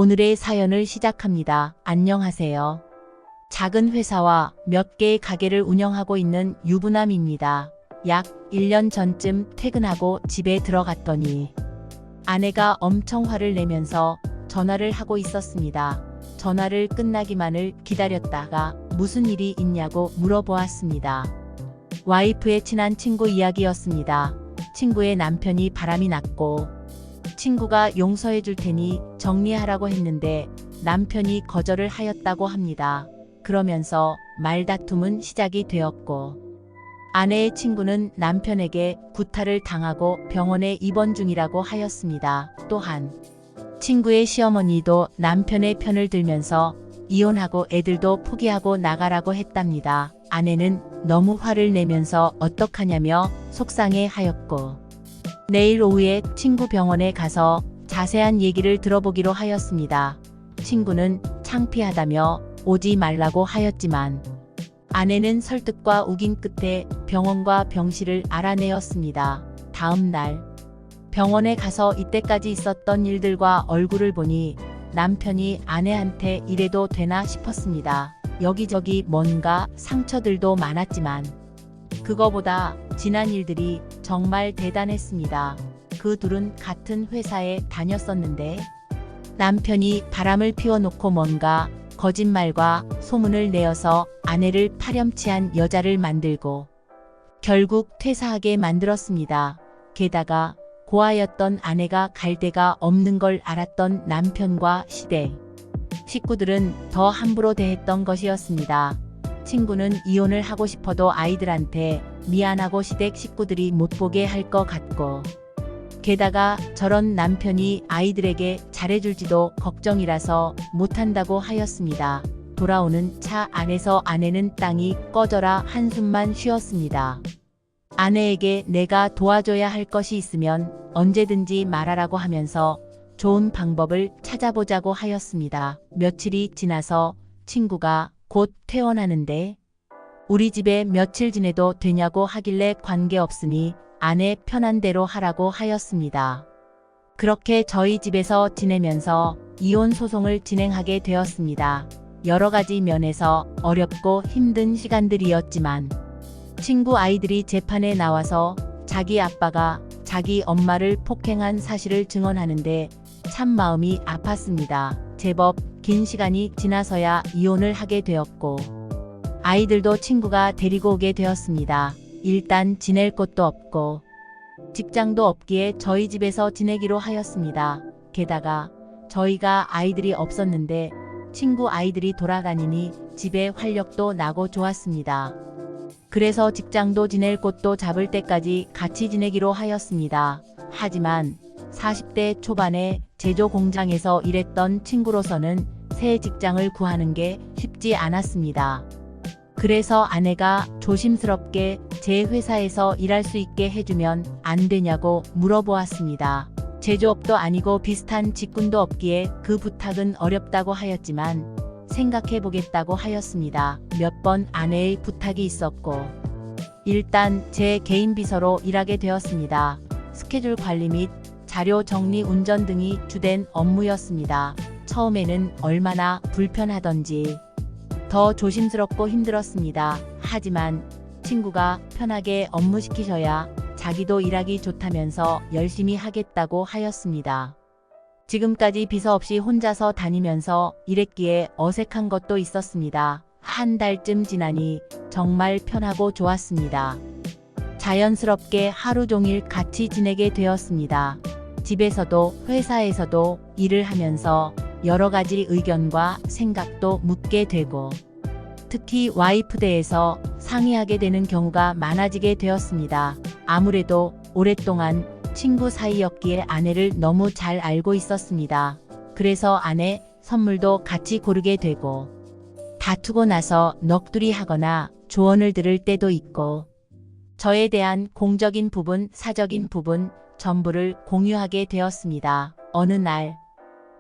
오늘의 사연을 시작합니다. 안녕하세요. 작은 회사와 몇 개의 가게를 운영하고 있는 유부남입니다. 약 1년 전쯤 퇴근하고 집에 들어갔더니 아내가 엄청 화를 내면서 전화를 하고 있었습니다. 전화를 끝나기만을 기다렸다가 무슨 일이 있냐고 물어보았습니다. 와이프의 친한 친구 이야기였습니다. 친구의 남편이 바람이 났고 친구가 용서해 줄 테니 정리하라고 했는데 남편이 거절을 하였다고 합니다. 그러면서 말다툼은 시작이 되었고 아내의 친구는 남편에게 구타를 당하고 병원에 입원 중이라고 하였습니다. 또한 친구의 시어머니도 남편의 편을 들면서 이혼하고 애들도 포기하고 나가라고 했답니다. 아내는 너무 화를 내면서 어떡하냐며 속상해 하였고 내일 오후에 친구 병원에 가서 자세한 얘기를 들어보기로 하였습니다. 친구는 창피하다며 오지 말라고 하였지만 아내는 설득과 우긴 끝에 병원과 병실을 알아내었습니다. 다음 날 병원에 가서 이때까지 있었던 일들과 얼굴을 보니 남편이 아내한테 이래도 되나 싶었습니다. 여기저기 뭔가 상처들도 많았지만 그거보다 지난 일들이 정말 대단했습니다. 그 둘은 같은 회사에 다녔었는데 남편이 바람을 피워놓고 뭔가 거짓말과 소문을 내어서 아내를 파렴치한 여자를 만들고 결국 퇴사하게 만들었습니다. 게다가 고아였던 아내가 갈 데가 없는 걸 알았던 남편과 시댁 식구들은 더 함부로 대했던 것이었습니다. 친구는 이혼을 하고 싶어도 아이들한테 미안하고 시댁 식구들이 못 보게 할 것 같고 게다가 저런 남편이 아이들에게 잘해줄지도 걱정이라서 못한다고 하였습니다. 돌아오는 차 안에서 아내는 땅이 꺼져라 한숨만 쉬었습니다. 아내에게 내가 도와줘야 할 것이 있으면 언제든지 말하라고 하면서 좋은 방법을 찾아보자고 하였습니다. 며칠이 지나서 친구가 곧 퇴원하는데 우리 집에 며칠 지내도 되냐고 하길래 관계없으니 아내 편한 대로 하라고 하였습니다. 그렇게 저희 집에서 지내면서 이혼 소송을 진행하게 되었습니다. 여러 가지 면에서 어렵고 힘든 시간들이었지만 친구 아이들이 재판에 나와서 자기 아빠가 자기 엄마를 폭행한 사실을 증언하는데 참 마음이 아팠습니다. 제법 긴 시간이 지나서야 이혼을 하게 되었고 아이들도 친구가 데리고 오게 되었습니다. 일단 지낼 곳도 없고 직장도 없기에 저희 집에서 지내기로 하였습니다. 게다가 저희가 아이들이 없었는데 친구 아이들이 돌아다니니 집에 활력도 나고 좋았습니다. 그래서 직장도 지낼 곳도 잡을 때까지 같이 지내기로 하였습니다. 하지만 40대 초반에 제조 공장에서 일했던 친구로서는 새 직장을 구하는 게 쉽지 않았습니다. 그래서 아내가 조심스럽게 제 회사에서 일할 수 있게 해주면 안 되냐고 물어보았습니다. 제조업도 아니고 비슷한 직군도 없기에 그 부탁은 어렵다고 하였지만 생각해보겠다고 하였습니다. 몇 번 아내의 부탁이 있었고 일단 제 개인 비서로 일하게 되었습니다. 스케줄 관리 및 자료 정리 운전 등이 주된 업무였습니다. 처음에는 얼마나 불편하던지 더 조심스럽고 힘들었습니다. 하지만 친구가 편하게 업무 시키셔야 자기도 일하기 좋다면서 열심히 하겠다고 하였습니다. 지금까지 비서 없이 혼자서 다니면서 일했기에 어색한 것도 있었습니다. 한 달쯤 지나니 정말 편하고 좋았습니다. 자연스럽게 하루 종일 같이 지내게 되었습니다. 집에서도 회사에서도 일을 하면서 여러 가지 의견과 생각도 묻게 되고 특히 와이프 대해서 상의하게 되는 경우가 많아지게 되었습니다. 아무래도 오랫동안 친구 사이였기에 아내를 너무 잘 알고 있었습니다. 그래서 아내 선물도 같이 고르게 되고 다투고 나서 넋두리 하거나 조언을 들을 때도 있고 저에 대한 공적인 부분, 사적인 부분 전부를 공유하게 되었습니다. 어느 날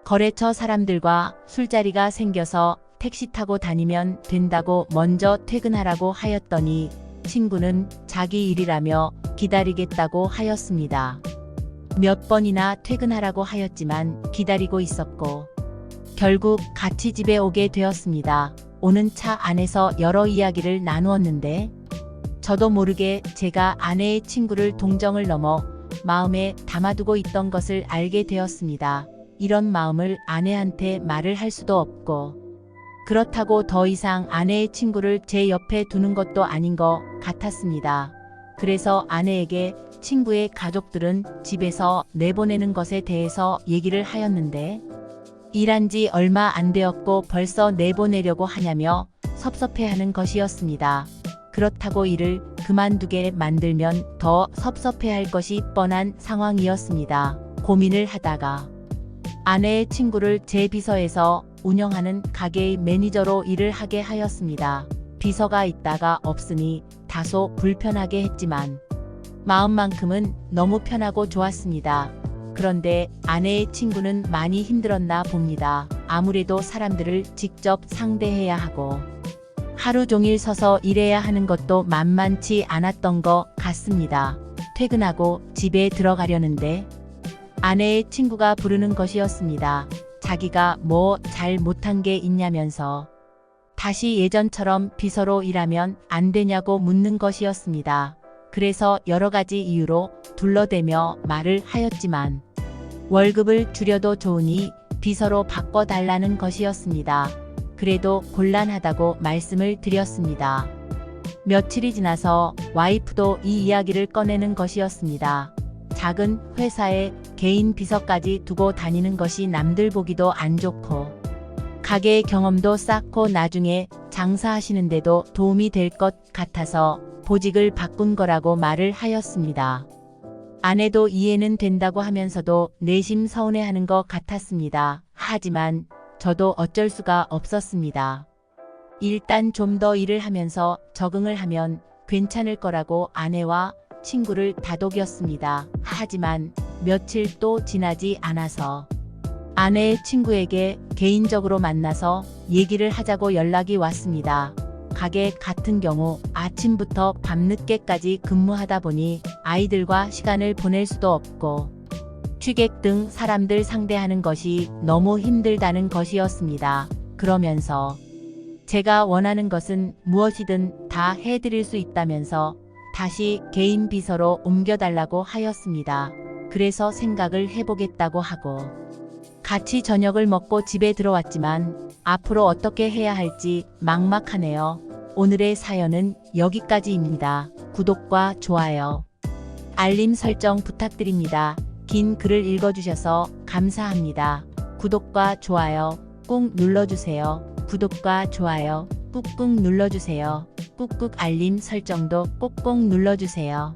거래처 사람들과 술자리가 생겨서 택시 타고 다니면 된다고 먼저 퇴근하라고 하였더니 친구는 자기 일이라며 기다리겠다고 하였습니다. 몇 번이나 퇴근하라고 하였지만 기다리고 있었고 결국 같이 집에 오게 되었습니다. 오는 차 안에서 여러 이야기를 나누었는데 저도 모르게 제가 아내의 친구를 동정을 넘어 마음에 담아두고 있던 것을 알게 되었습니다. 이런 마음을 아내한테 말을 할 수도 없고 그렇다고 더 이상 아내의 친구를 제 옆에 두는 것도 아닌 것 같았습니다. 그래서 아내에게 친구의 가족들은 집에서 내보내는 것에 대해서 얘기를 하였는데 일한 지 얼마 안 되었고 벌써 내보내려고 하냐며 섭섭해하는 것이었습니다. 그렇다고 일을 그만두게 만들면 더 섭섭해할 것이 뻔한 상황이었습니다. 고민을 하다가 아내의 친구를 제 비서에서 운영하는 가게의 매니저로 일을 하게 하였습니다. 비서가 있다가 없으니 다소 불편하게 했지만 마음만큼은 너무 편하고 좋았습니다. 그런데 아내의 친구는 많이 힘들었나 봅니다. 아무래도 사람들을 직접 상대해야 하고 하루 종일 서서 일해야 하는 것도 만만치 않았던 것 같습니다. 퇴근하고 집에 들어가려는데 아내의 친구가 부르는 것이었습니다. 자기가 뭐 잘 못한 게 있냐면서 다시 예전처럼 비서로 일하면 안 되냐고 묻는 것이었습니다. 그래서 여러 가지 이유로 둘러대며 말을 하였지만 월급을 줄여도 좋으니 비서로 바꿔달라는 것이었습니다. 그래도 곤란하다고 말씀을 드렸습니다. 며칠이 지나서 와이프도 이 이야기를 꺼내는 것이었습니다. 작은 회사에 개인 비서까지 두고 다니는 것이 남들 보기도 안 좋고 가게의 경험도 쌓고 나중에 장사하시는데도 도움이 될 것 같아서 보직을 바꾼 거라고 말을 하였습니다. 아내도 이해는 된다고 하면서도 내심 서운해하는 것 같았습니다. 하지만 저도 어쩔 수가 없었습니다. 일단 좀 더 일을 하면서 적응을 하면 괜찮을 거라고 아내와 친구를 다독였습니다. 하지만 며칠 또 지나지 않아서 아내의 친구에게 개인적으로 만나서 얘기를 하자고 연락이 왔습니다. 가게 같은 경우 아침부터 밤늦게까지 근무하다 보니 아이들과 시간을 보낼 수도 없고 취객 등 사람들 상대하는 것이 너무 힘들다는 것이었습니다. 그러면서 제가 원하는 것은 무엇이든 다 해드릴 수 있다면서 다시 개인 비서로 옮겨달라고 하였습니다. 그래서 생각을 해보겠다고 하고 같이 저녁을 먹고 집에 들어왔지만 앞으로 어떻게 해야 할지 막막하네요. 오늘의 사연은 여기까지입니다. 구독과 좋아요, 알림 설정 부탁드립니다. 긴 글을 읽어주셔서 감사합니다. 구독과 좋아요 꾹 눌러주세요. 구독과 좋아요 꾹꾹 눌러주세요. 꾹꾹 알림 설정도 꼭꼭 눌러주세요.